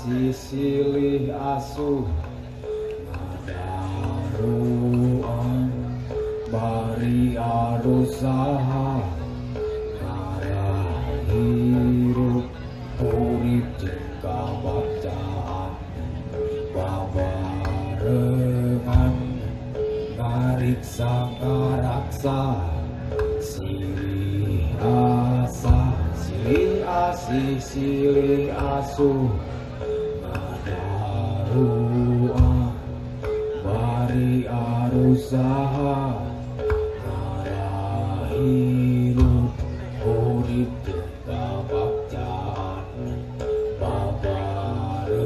asih silih asuh ngadaruan bari adosaha ngarah hirup urip jeung kabacaan babarengan ngariksa ngaraksa silih asa silih asih silih asuh ngadaruan bari arusaha ngarah hirup urip jeung kabacaan babarengan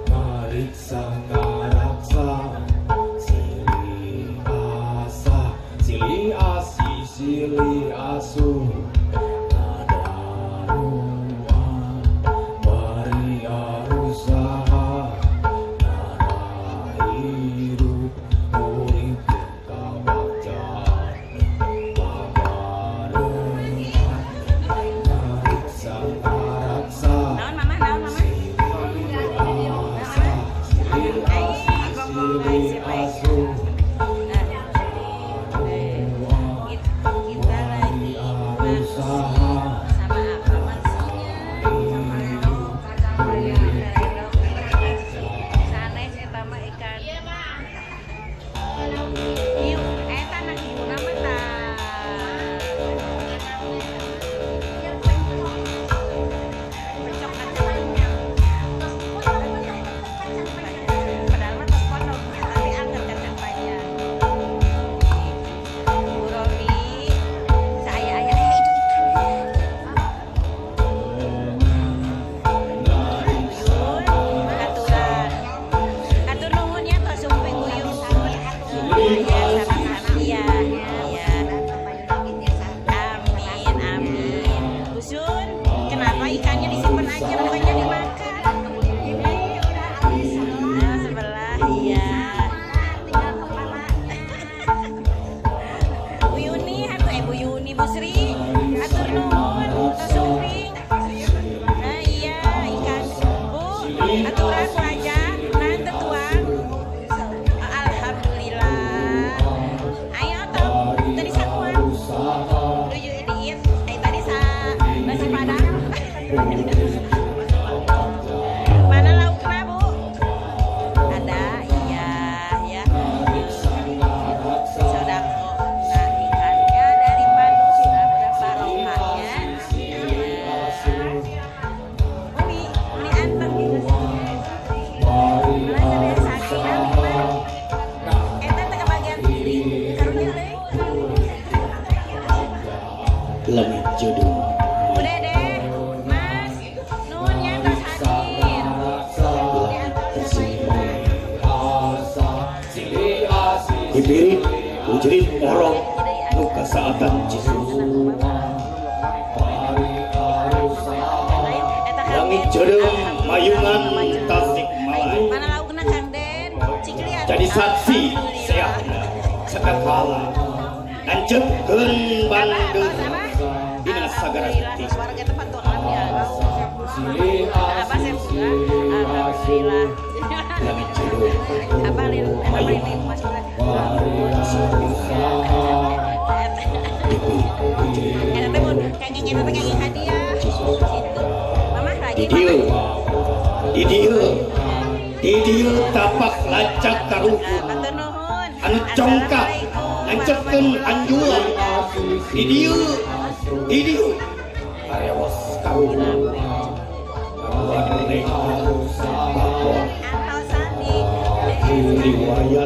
ngariksa ngaraksa silih asa silih asih silih asuh ngadaruan bari arusaha ngarah hirup urip jeung kabacaan babarengan ngariksa ngaraksa silih asa silih asih silih asuh Mana lauknya, Bu? Ada, iya, ya. Sodako. Nah, ikannya dari Bandung sudah berapa rohannya? Uli anteng gitu. Malah saya sakit gimana? Eta teh kebagian karunya teh. Langit jodoh. Udah deh, Mas. Nuhunnya tos hadir. Dipirit ujerit orok nu kasaatan Cisu. Langit jodoh mayungan Tasik Malaya. Mana laukna Kang Den? Cikli atuh. Jadi saksi seahna sakala nancepkeun Bandung dina sagara Alhamdulillah, detik. warga tempat tuan ya. silih Apa saya buka? Alhamdulillah. Langit jodoh Apa lin Mas Bulan? Eta teh mun kangge kita teh kangge hadiah. Situ. Mama lagi. Di dieu tapak lacak karuhun Matur nuhun. anu congkak nancepkeun anjuran di dieu arewas karuhun Antau sandi. riwayat